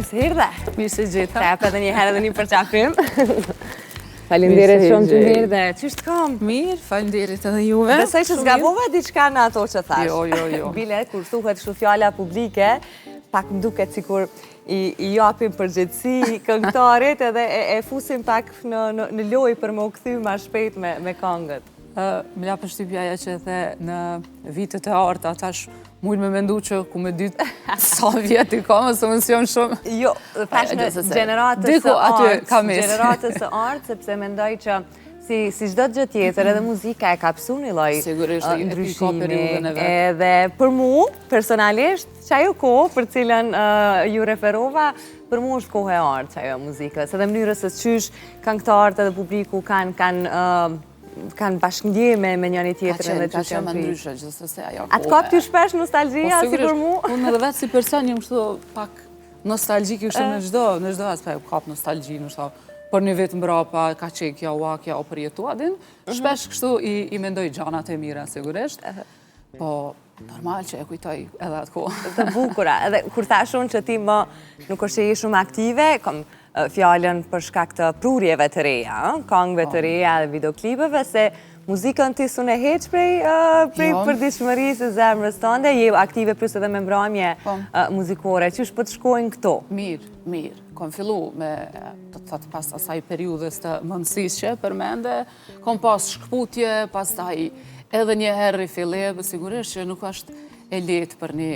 Mirë se erdhe. Mirë se gjeta. Ta jap edhe një herë edhe një përqafim. Faleminderit shumë që erdhe. Ç'është kam? Mirë, faleminderit edhe juve. Besoj që zgabova diçka në ato që thash. Jo. Bile, kur thuhet kështu fjala publike, pak më duket sikur i japim përgjegjësi këngëtarit edhe e fusim pak në lojë për më u kthy më shpejt me këngët. Më la përshtypja që the në vitet e arta, tash mujnë me mendu që ku me dytë sa vjetë i ka, mësë më nësion shumë. Jo, tash në generatës së artë, sepse mendoj që si çdo gjë tjetër, edhe muzika e ka pësu një lloj ndryshimi. Edhe për mu, personalisht, që ajo kohë për cilën ju referova, për mu është kohë e artë që ajo muzikës, edhe mënyrës së qysh këngëtarët edhe publiku kanë bashkëndjeme me njëri tjetrin dhe që janë ndryshe, gjithsesi ajo kohë. Atë ka ty shpesh nostalgjia si për mu? Unë edhe vetë si person jam kështu pak nostalgjik kështu në çdo aspekt kap nostalgji, për një vit mbrapa ka qenë kjo o përjetua din, shpesh kështu i mendoj gjanat e mira sigurisht. Po normal që e kujtoj edhe atë kohë. Të bukura, edhe kur thash unë që ti më nuk është që je shumë aktive, kom fjallën për shkak të prurjeve të reja, këngëve të reja dhe videoklipeve, se muzikën ti sun e heq prej përditshmërisë së zemrës tënde, je aktive plus edhe me mbrëmje muzikore. Qysh po të shkojnë këto? Mirë. Kom fillu me, të thëtë pas asaj periudhës të mundësisë që përmende, kom pas shkputje, pas taj edhe një herë rifilebë, sigurisht që nuk është e letë për një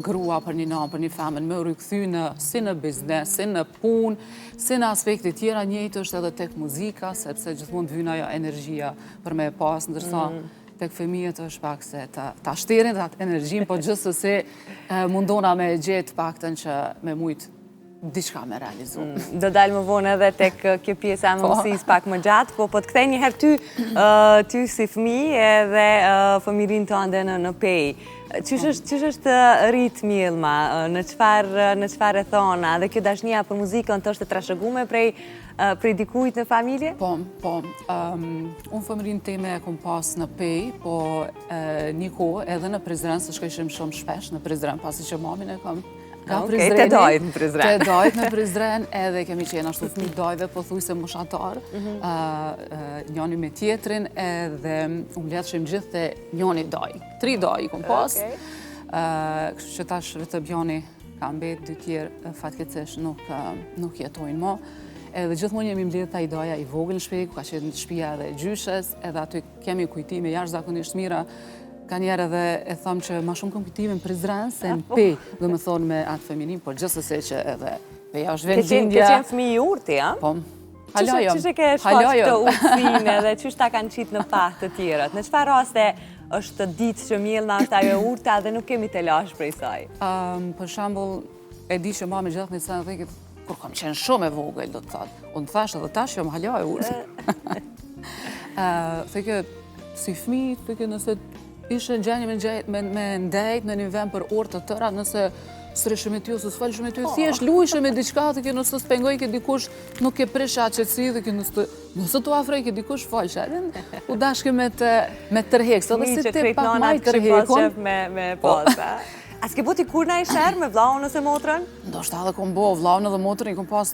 grua, për një nanë, për një femën, me rikëthy si në biznes, si në punë, si në aspekte tjera njëjtë është edhe tek muzika, sepse gjithmonë të vynë ajo energjia për me e pas, ndërsa tek fëmijët është pak se ta shterin të atë energjim, po gjithsesi mundona me gjetë paktën që me mujtë diçka me realizu. Do dalë më vonë edhe tek kjo pjesa e mundësisë pak më gjatë, po të kthej një herë ty si fëmijë edhe fëmirin tënde në pej. Qysh është ritmi Ilma, në çfarë e thona, dhe kjo dashnia për muzikën të është e trashëgume prej dikujt në familje? Po. Unë fëmirin time e kom pas në pej, po një kohë edhe në Prizren, se shkojshim shumë shpesh në Prizren, pasi që mamin e kom Te dojt në Prizren. Te dojt në Prizren, edhe kemi qenë ashtu fëmijë dojve, po thuj se moshatar, njoni me tjetrin, edhe unë letëshim gjithë të njoni doj. 3 doj i kom pas, kështu që tash vetë bjoni ka mbet, 2 tjerë fatkeqësisht nuk jetojnë mo. Edhe gjithmonë jemi mbledhur ta i doja i vogël në shtëpi, ku ka qenë shtëpia edhe gjyshes, edhe aty kemi kujtime jashtëzakonisht mira. Ka njerë edhe e thamë që ma shumë kom kujtime në Prizren se në pej, dhe më thonë me atë feminim, por gjithsesi që edhe peja është vendlindja. Ke qenë fëmijë i urti, a? Po, halajom. Qështë ke shfaq këtë urtësinë dhe qështë ta kanë qitë në pah të tjerët? Në çfarë raste është ditë që Milna është ajo e urta dhe nuk kemi të lash prej saj? Për shembull, e di që mami gjithë një të thekit, kur kam qenë shumë e vogël, do të thotë. Unë thash edhe tash jam halaj e urtë. Thekit, si fëmijë, thekit nëse ishë në gjenjë me ndajt në një vend për orë të tëra, nëse sërishëm e ty, ose s'falëshëm e ty, thjesht luishëm e diçka, dhe kjo nëse s'pengoj ke dikush, nuk ke presha qëtësi, dhe kjo nëse t'u afrej ke dikush, falëshë, edhe u dashke me tërhek, së dhe si ti pak maj tërhekon. Me posa. A s'ke boti kur na i shërë me vlaun ose motrën? Do shta dhe kom bo, vlaun edhe motrën, i kom pas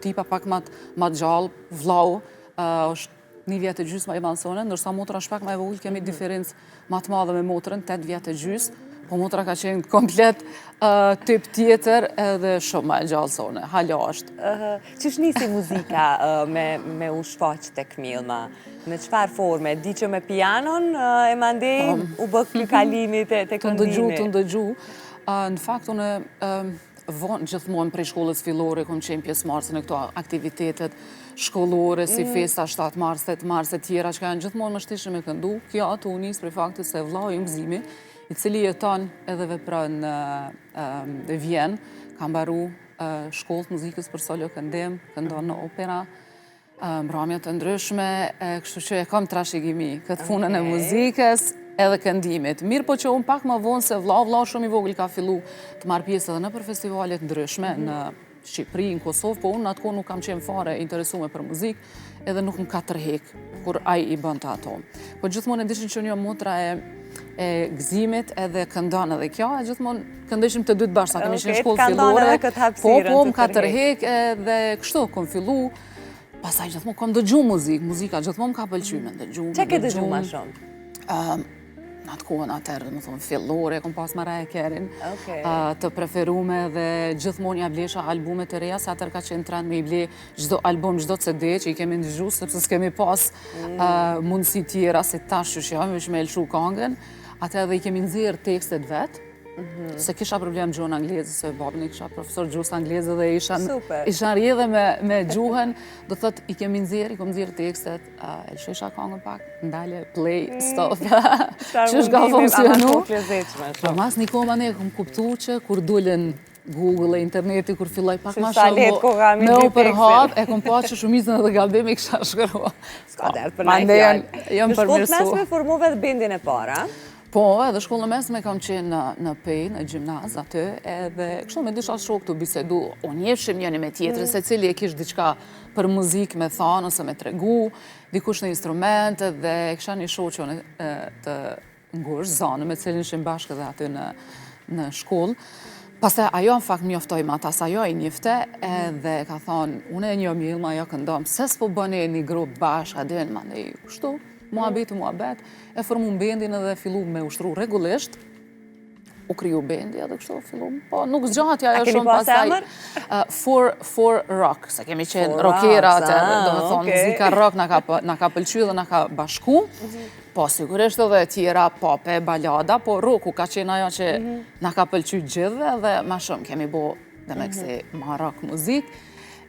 tipa pak ma gjallë, vlau, është 1 vjetë e gjysë ma i mansone, ndërsa motra shpak ma e vogël, kemi diferencë ma të madhe me motrën, 8 vjetë e gjysë, po motra ka qenë komplet tip tjetër edhe shumë ma e gjallësone, hala është. Qysh nisi muzika me u shfaq tek Milma? Në çfarë forme? Di që me pianon e mandej u bë ky kalimi te këndimi? Të ndëgju. Në fakt, unë vonë gjithmonë prej shkollës fillore, kom qenë pjesëmarrëse në këto aktivitetet shkollore, si festa 7 mars, 8 mars e tjera, që kanë gjithmonë më shtishëm e këndu. Kjo atë u nisë prej faktit se vllau i Gëzimi, i cili jeton edhe vepron në Vjenë, ka mbaru shkollë muzikës për solo këndim, këndon në opera, mbrëmje të ndryshme, kështu që e kam trashëgimi këtë punën e muzikës, edhe këndimit. Mirë po që unë pak më vonë se vlau shumë i vogël ka fillu të marrë pjesë edhe në për festivalet ndryshme në Shqipëri, në Kosovë, po unë atëko nuk kam qenë fare interesume për muzikë, edhe nuk më ka tërhek kur ai i bën të ato. Po gjithmonë e dishin që një motra e e gëzimit edhe këndon edhe kjo, e gjithmonë këndeshim të dytë bashkë, sa kemi qenë shkollë Këndon fillore. edhe këtë hapësirën Po, më ka tërhek edhe kështu, kom fillu. Pasaj gjithmonë kom dëgju muzika gjithmonë më ka pëlqy me dëgju. Çe ke dëgju ma shumë? Në atë kohën atërë, dhe më thonë, fillore, kom pas Mariah Carey, të preferume dhe gjithmonë ja blesha albumet të reja, sa atër ka qenë trend me i ble gjdo album, gjdo CD që i kemi ndëgju, sepse s'kemi pas mundësi tjera, se tash që jam, veç me elshu kangën, atër edhe i kemi nëzirë tekstet vetë, se kisha problem gjuhën anglezë, se babin e kisha profesor gjuhës anglezë dhe ishan rjedhe me gjuhën, do thot i kemi nëzirë, i kom nëzirë tekstet, elshu isha kangën pak, ndalje, play, stop, që shka funksionu. Po mas një koma ne kom kuptu që kur dullen Google e interneti, kur filloj pak ma shumë me u përhap, e kom pa që shumicën edhe gabim i kisha shkërua. Ska dertë për najtë fjallë. Në shkollë mesme formove dhe bindin e para? Po, edhe shkollë mesme kam qenë në pej, në gjimnaz aty, edhe kështu me disha shok të bisedu, o njefshim njëni me tjetëri, se cili e kish diçka për muzik me thanë, ose me tregu, dikush në instrumente, dhe kisha një shoqën të ngush, zanë, me cilin shim bashkë dhe aty në shkollë. Pastaj ajo në fakt mjoftoj ma tas, ajo i njifte, edhe ka thonë, une e një milma, ajo këndom, se s'po bëni një grupë bashkë, adin, ma ne kështu. Muhabet, e formu bendin edhe fillu me ushtru regullisht, u kriju bendi edhe kështu fillu, po nuk zgjatja ajo shumë pasaj. For rock, se kemi qenë rockera, do me thonë, muzika rock na ka pëlqy dhe na ka bashku, po sigurisht edhe tjera pope, balada, po rocku ka qenë ajo që na ka pëlqy gjithve dhe ma shumë kemi bo, dhe me kësi ma rock muzik.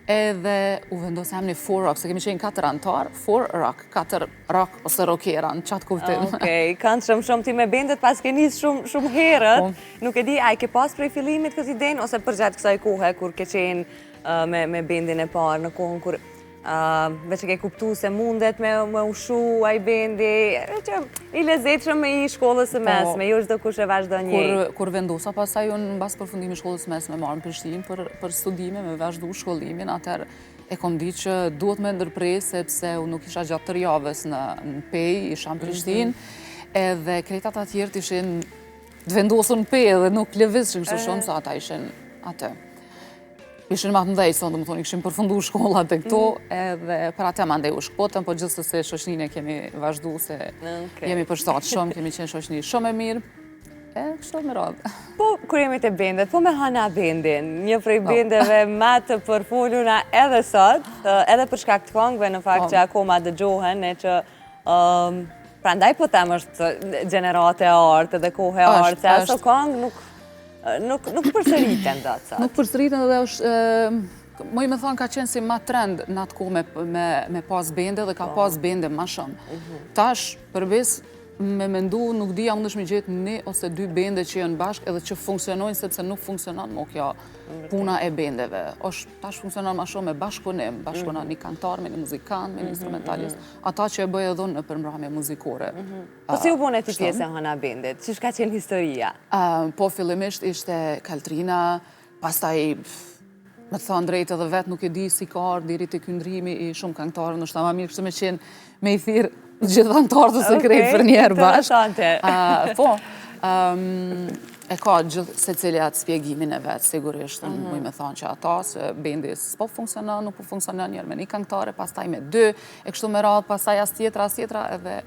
Edhe u vendosem një 4 rock, se kemi qenë 4 antar, 4 rock, 4 rock ose rockera, në qatë kuptim. Okej, kanë shumë ti me bendet pas ke njës shumë herët, nuk e di, a i ke pas prej fillimit këtë idenë, ose për gjatë kësaj kohë, kur ke qenë me bendin e parë, në kohën kur veç e ke kuptu se mundet me ushu a i bendi, që i lezetshëm me i shkollës së mesme, jo çdo kush e vazhdo njëj. Kur vendosa pasaj unë në bas përfundimi shkollës së mesme marrë në Prishtinë për studime, me vazhdu shkollimin, atër e kom di që duhet me ndërprej, sepse unë nuk isha gjatë 3 javës në pej, isha në Prishtinë, edhe kretat atjerët ishin të vendosur në pej edhe nuk lëvizshin kështu shumë, sa ata ishin atë. Ishin ma të mdhej, sonë, më thonë, i këshim përfundu shkollat e këto, edhe për atë ma ndej u shkpotën, po gjithë se shoqnin e kemi vazhdu, se jemi përshtatë shumë, kemi qenë shoqni shumë e mirë, e kështu me radhë. Po, kur jemi të bendet, po me Hana bendin, një prej bendeve ma të përfoljuna edhe sot, edhe për shkak të kongve, në fakt që akoma dëgjohen, e që prandaj po tem është gjenerate e artë dhe kohë e artë, se aso kong nuk përsëriten dhe atë. Nuk përsëriten dhe është, moj me thonë ka qenë si ma trend në atë kohë me pas bende dhe ka pas bende ma shumë. Tash, përbes me mendu, nuk dija unë është me gjithë 1 ose 2 bende që janë bashkë edhe që funksionojnë, sepse nuk funksionon më kjo puna e bendeve. Tash funksionon ma shumë me bashkëpunim, bashkëpunon një kantar, me një muzikant, me një instrumentalist, ata që e bëjë edhe në përmbrahje muzikore. Po si u bune ti pjesë e Hana bendit? Që shka qenë historia? Po fillimisht ishte Kaltrina, pastaj me të thonë drejtë edhe vetë nuk e di si ka ardhur deri te ky ndrimi i shumë këngëtarëve, ndoshta më mirë kështu me qenë me i thirr gjithë antarët të sekret për njerë bashkë. Po, e ka gjithë se cili atë spjegimin e vetë, sigurisht, muj me thonë që ata, se bendi s'po funksionon, nuk po funksionon njerë me një këngëtare, pastaj me 2, e kështu me radhë, pastaj as tjetra, edhe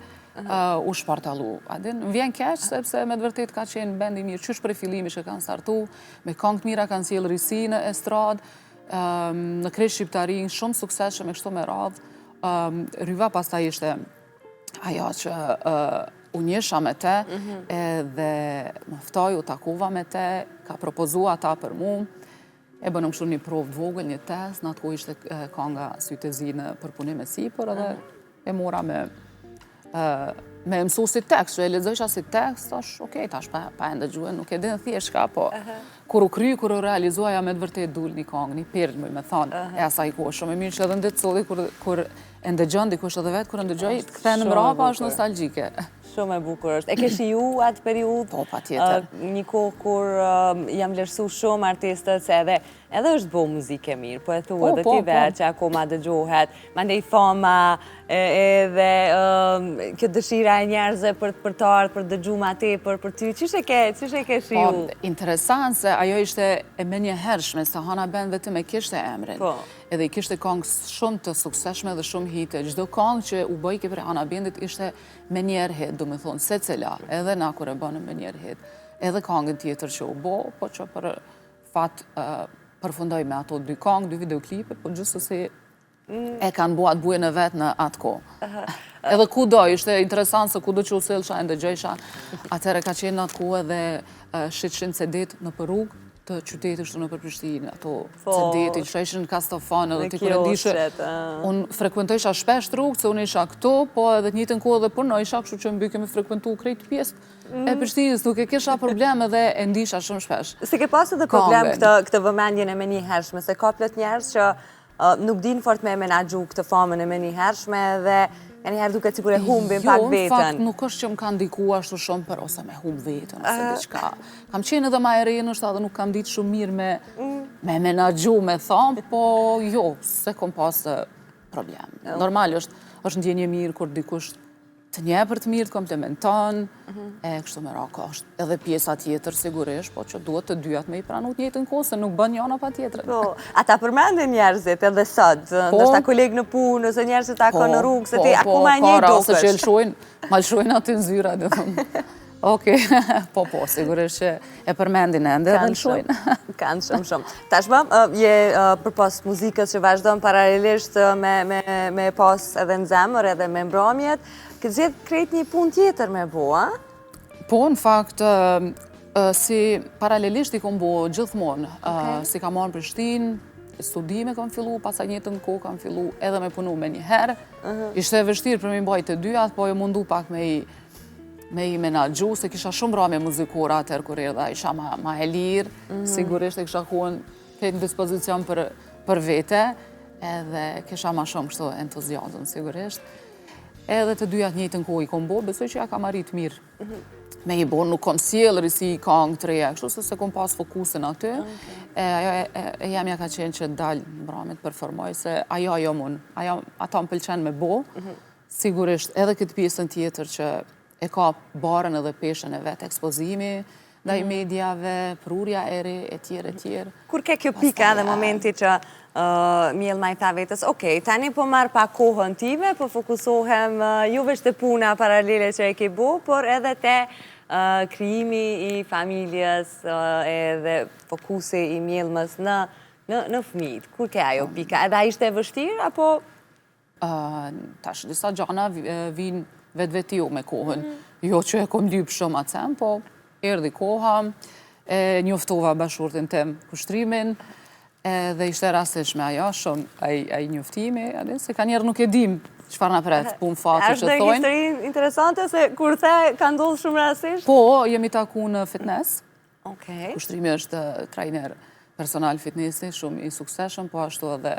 u shpartalu. Adin, vjen keq, sepse me të vërtet ka qenë bendi mirë, qysh për fillimi që kanë startu, me këngë të mira kanë sjellë risi në estradë, në kresh shqiptarin, shumë suksesshëm e kështu me radhë. Ryva pastaj ishte ajo që u njësha me te, edhe më ftoj, u takuva me te, ka propozua ta për mu, e bënëm kështu një provë vogël, një test, në atë ku ishte kanga Sytë e zi në përpunim e sipër, edhe e mora me mësu si tekst, që e lexojsha si tekst, tash, okej, tash pa e ndëgjuar, nuk e din thjesht ka, po kur u kry, kur u realizuaja me të vërtet dul një kongë, një perl, me thonë, e asaj kohë, shumë e mirë që edhe nditë soli, kur e ndëgjon dikush edhe vetë, kur e ndëgjoj, të kthenë mbrapa, është nostalgjike. Shumë e bukur është. E ke shiju atë periudhë? Po, patjetër. Një kohë kur jam vlerësu shumë artistët, se edhe është bo muzike mirë, po e thua dhe ti vetë që akoma dëgjohet, mandej fama, edhe kjo dëshira e njerëzve për të ardhur, për dëgju ma tepër për ty. Çish e ke shiu? Interesant se ajo ishte e menjëhershme, se Hana Band vetëm e kishte emrin. Edhe i kishte këngë shumë të sukseshme dhe shumë hite. Çdo këngë që u bëjke për Hana Bandit ishte menjëherë hit, do me thonë, se cila, edhe na kur e bënë menjëherë hit. Edhe këngën tjetër që u bo, po që për fat përfundoj me ato 2 këngë, 2 videoklipe, po gjithsesi e kanë buat bujën e vetë në atë ko. Edhe kudo, ishte interesant se kudo që u sillsha e ndëgjojsha, atëherë ka qenë atë ko edhe shitshin CD-t në për rrugë të qytetit shtu në për Prishtinë, ato CD-t, që ishin Kastofan, edhe ti kërë ndishe, unë frekuentojsha shpesh rrugë, se unë isha këto, po edhe të njëjtën kohë dhe punoj, isha kështu që mbyke me frekuentu krejt pjesë e Prishtinës, nuk e kisha probleme dhe e ndisha shumë shpesh. Se ke pas edhe problem këtë vëmendjen e menjëhershme, se ka plot njerëz që nuk din fort me menaxhu këtë famën e menjëhershme dhe njëherë duke sigur e humbin pak vetën. Jo, në fakt nuk është që më kanë ndikua ashtu shumë për ose me humb vetën, ose diçka. Kam qenë edhe ma e re nështë edhe nuk kam ditë shumë mirë me menaxhu, me thamë, po jo, se kom pas problem. Normal është ndjenje mirë kur dikush të nje për të mirë, të komplementon, e kështu me rako është. Edhe pjesa tjetër sigurisht, po që duhet të dyjat me i pranu të njëjtën kohë, se nuk bën njëna pa tjetërën. Ata përmendin njerëzit edhe sot, ndërsa kolegë në punë, ose njerëzit ako në rrugë, se ti akoma një dukesh. dukesh. Po, që lëshojnë, ma lëshojnë aty në zyra, dhe thëmë. Oke, po, sigurisht që e përmendin ende dhe lëshojnë. Kanë shumë. Tashmë, je përpos muzikës që vazhdojnë paralelisht me pas edhe në zemër edhe me mbrëmjet, këtë gjithë krejt një pun tjetër me bo, a? Po, në fakt, si paralelisht i kom bo gjithmonë, si kam marrë Prishtinë, studime kam fillu, pasaj njëtën kohë kam fillu edhe me punu me njëherë. Ishte e vështirë për me mbajt të dyjat, po e mundu pak me i menaxhu, se kisha shumë rame muzikore atër kur edhe isha ma e lirë, sigurisht e kisha kohën këtë në dispozicion për vete, edhe kisha ma shumë kështu entuziazm, sigurisht. Edhe të dyjat njëjtën kohë i kom bo, besoj që ja kam arrit mirë me i bo, nuk kom sjellë si këngë të reja, kështu se kom pas fokusin aty, e jam ja ka qenë që dalë në bramit performoj, se ajo mun, ata më pëlqen me bo, sigurisht edhe këtë pjesën tjetër që e ka barën edhe peshën e vetë ekspozimi, ndaj mediave, prurja eri, e tjerë. Kur ke kjo pika dhe momenti që Mjell ma i tha vetës, okej, tani po marrë pa kohën time, po fokusohem ju veç të puna paralele që e ke bu, por edhe te krijimi i familjes edhe fokusi i Mjellmës në fëmijët. Kur ke ajo pika? Edhe a ishte vështirë, apo? Tash, disa gjana vinë vetë-vetiu me kohën. Jo që e kom lypë shumë atësem, po erdi koha, njoftova bashkëshortin tem kushtrimin, dhe ishte rastishme ajo, shumë ai njoftimi, se ka njerë nuk e dim qëfar në pretë, punë fati që thojnë. Është dhe histori interesante se kur the ka ndodhë shumë rastisht? Po, jemi taku në fitness. Kushtrimi është trajner personal fitnessi, shumë i sukseshëm, po ashtu edhe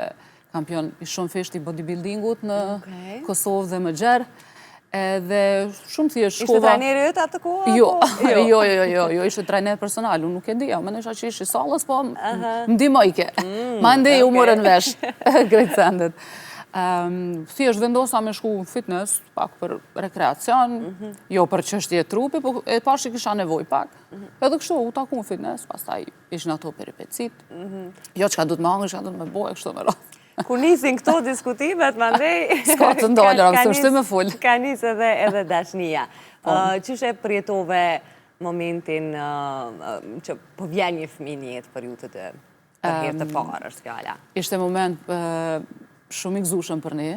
kampion i shumë fisht i bodybuildingut në Kosovë dhe më gjerë. Dhe shumë thjesht shkova... Ishte trajneri ytë atë kohë? Jo, ishte trajner personal, unë nuk e dija, më nësha që ishte salës, po më dimojke. Ma ndej u morën vesh, Great Sandet. Thjesht vendosa me shku fitness, pak për rekreacion, jo për çështje trupi, po e pash që kisha nevoj pak. Edhe kështu, u taku në fitness, pastaj ishin ato peripecit. Jo që ka du të më angë, që ka du të me boj, kështu me rrë. Kur nisin këto diskutimet, më ndej... Ska të ndollër, më së me full. Ka nisë edhe dashnia. Qysh e përjetove momentin që po vjen një fëmijë në jetë për ju të për herë të parë, është fjala? Ishte moment shumë i gëzueshëm për ne,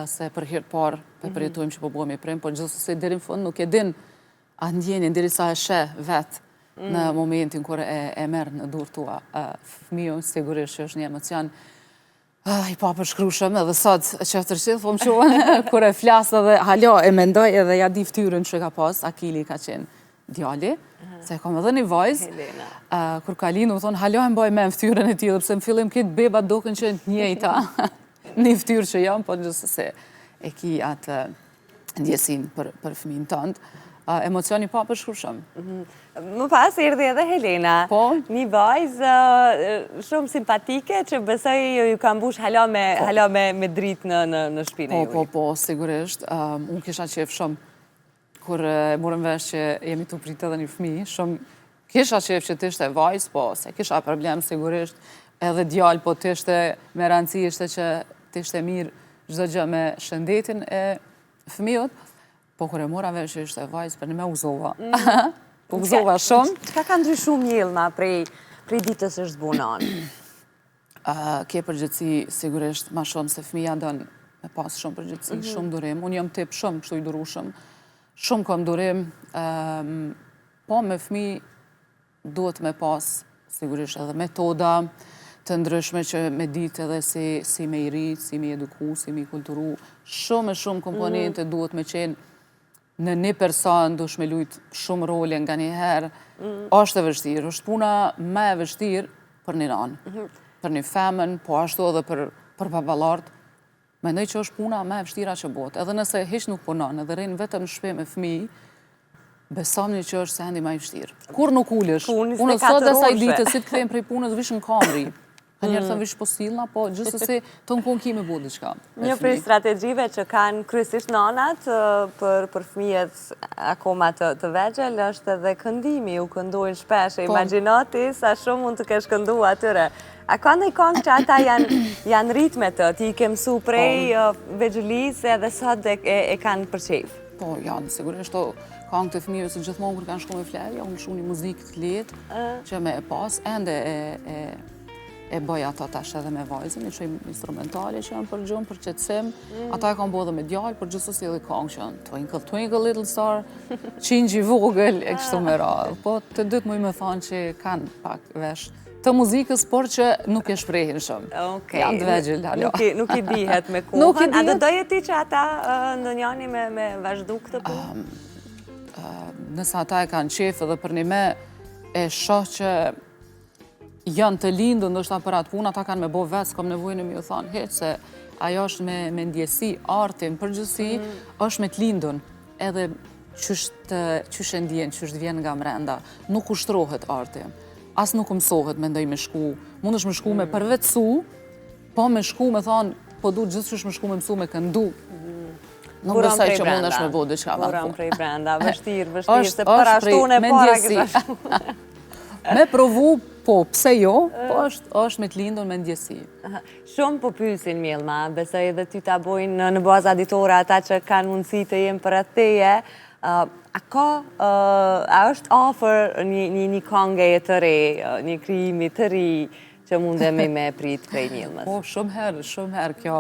se për herë të parë përjetojmë që po bëhemi prim, por gjithsesi deri në fund nuk e din atë ndjenjen derisa e sheh vetë në momentin kur e merr në dorë tua fëmijën, sigurisht që është një emocion i pa përshkrushëm, edhe sot që të rëshqith, po më shohën, kur e flasë edhe halo e mendoj edhe ja di ftyrën që ka pas, Akili ka qenë djali, se kom edhe një vajzë, kur ka linë, më thonë, halo e mboj me në ftyrën e ti, dhe pse më fillim këtë beba doken që njëjta, një ftyrë që jam, po gjithsesi e ki atë ndjesin për fëmijën tëndë. emocioni pa përshkrueshëm. Më pas erdhi edhe Helena, një vajzë shumë simpatike që besoj ju ka mbush hala me dritë në shtëpinë juaj. Po, sigurisht. Unë kisha qef shumë kur e morëm vesh që jemi të pritë edhe një fëmijë, shumë kisha qef që t'ishte vajzë, po se kisha problem sigurisht, edhe djalë, po t'ishte me rëndësi ishte që t'ishte mirë çdo gjë me shëndetin e fëmijët, po kur e mora vesh që ishte vajzë, për një me uzova. Po uzova shumë. Çka ka ndryshu Mjellma prej ditës është zbunon? Ke përgjithësi sigurisht ma shumë se fëmija dënë me pas shumë përgjithësi, shumë durim. Unë jam tip shumë kështu i durushëm. Shumë kam durim. Po me fëmi duhet me pas sigurisht edhe metoda të ndryshme që me ditë edhe si me i rritë, si me eduku, si me i kulturu. Shumë komponente duhet me qenë në një person dush me lujtë shumë role nga një herë. Është e vështirë, është puna me e vështirë për një nanë. Për një femën, po ashtu edhe për babalartë. Mendoj që është puna me e vështira që botë. Edhe nëse hiç nuk punon, edhe rrinë vetëm në shtëpi me fëmijë, besomni që është sendi më i vështirë. Kur nuk ulesh, unë sot dhe saj ditë si të kthejmë prej punës vish në kamri. Njerë thëmë vish po sillna, po gjithsesi të në kun kime bu diçka. Një prej strategjive që kanë kryesisht nanat për fëmijët akoma të vegjël është edhe këndimi, u këndojnë shpesh, imagjinoti sa shumë mund të kesh këndu atyre. A ka ndonjë këngë që ata janë ritme të, ti i ke mësu prej vegjëlisë edhe sot e kanë për qejf? Po, janë, sigurisht to këngë të fëmijëve se gjithmonë kur kanë shku me flerja, unë shu një muzikë të letë që me e pas, ende e bëj ato tash edhe me vajzën, i shojmë instrumentale që janë për gjumë, për qetësim, ata e kanë bo dhe me djallë, për gjithësësi edhe këngë që janë Twinkle, Twinkle, Little Star, qingji vogël, e kështu me radhë. Po të dytë mu i me thonë që kanë pak vesh të muzikës, por që nuk e shprehin shumë. Janë të vegjël, halo. Nuk i dihet me kohën. A do doje ti që ata ndonjani me vazhdu këtë punë? Nësa ata e kanë qefë dhe për një me e shoh që janë të lindu, ndoshta për atë punë, ata kanë me bo vetë, s'kom nevojnë me ju thonë, heq, se ajo është me ndjesi, artin, përgjithësi, është me të lindun, edhe qysh e ndjen, qysh vjen nga mrenda, nuk ushtrohet artin, as nuk mësohet me ndoj me shku, mund është me shku me përvetësu, po me shku me thonë, po du gjithë qysh me shku me mësu me këndu. Nuk besoj që mund është me bo diçka me punë. Prej brenda, vështirë, se për ashtu në para kisha shumë. Me provu, po, pse jo, po është me të lindun me ndjesi. Shumë po pysin Mjellma, besoj edhe ty ta bojnë në baza ditore ata që kanë mundësi të jenë për atë teje. A është ofër një këngë e të re, një krijimi të ri që mundemi me prit prej Mjellmës? Po, shumë herë kjo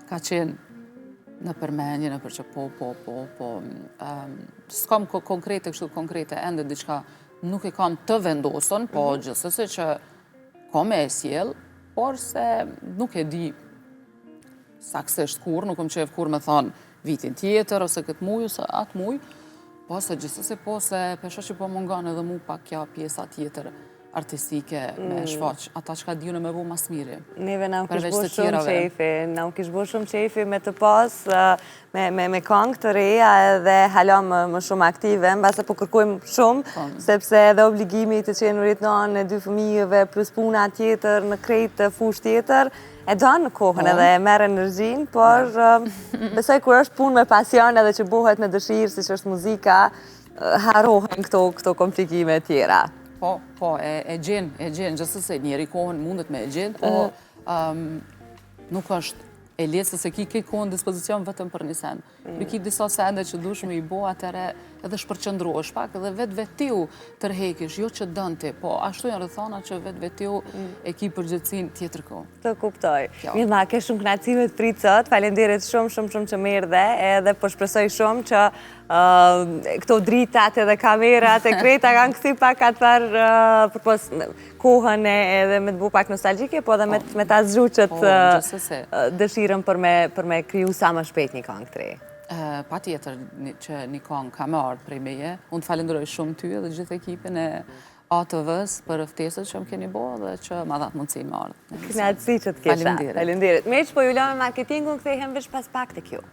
ka qenë në përmenje, në për që po. S'kam konkrete, kështu konkrete, ende diçka nuk e kam të vendosën, po gjithsesi që kam e sjell, por se nuk e di saksisht kur, nuk kam qef kur me thonë vitin tjetër, ose këtë muj, ose atë muj, po se gjithsesi po se pesha që po mungan edhe mu pak kja pjesa tjetër artistike me shfaq, ata që ka diju në me bu mas miri. Neve na u kish bo shumë qefi, na u kish bo shumë qefi me të pas, me këngë të reja edhe halom më shumë aktive, mbase po kërkojmë shumë, sepse edhe obligimi të qenurit në dy fëmijëve, plus puna tjetër, në krejt fush tjetër, e donë në kohën edhe e merë energjin, por besoj kur është punë me pasion edhe që buhet me dëshirë, si që është muzika, harohen këto komplikime tjera. Po, e gjenë, gjithsesi njeri kohën mundet me e gjenë, po nuk është e lesë se ki kohën dispozicion vetëm për një sen. Për ki disa sende që dush me i bo atëre edhe shpërqëndrohesh pak edhe vetë vetiu tërhekish, jo që dënë ti, po ashtu janë rëthona që vetë vetiu e ki përgjithsin tjetër kohë. Të kuptoj. Mjellma, ke shumë knacime të pritë sot, falenderit shumë që mirë dhe, edhe po shpresoj shumë që këto dritat edhe kamerat e kreta kanë kësi pak atëfar përpos kohën edhe me të bu pak nostalgjike, po edhe me ta zgjuqët dëshirën për me kriju sa më shpejt një këngë të re. Pa tjetër që një këngë ka me ardhë prej meje, unë të falenderoj shumë ty edhe gjithë ekipin e ATV-s për ftesët që më keni bo dhe që ma dhatë mundësi me ardhë. Knatësi që të kisha. Falenderit. Me që po ju lëme marketingun, kthehem veç pas pak të kjo.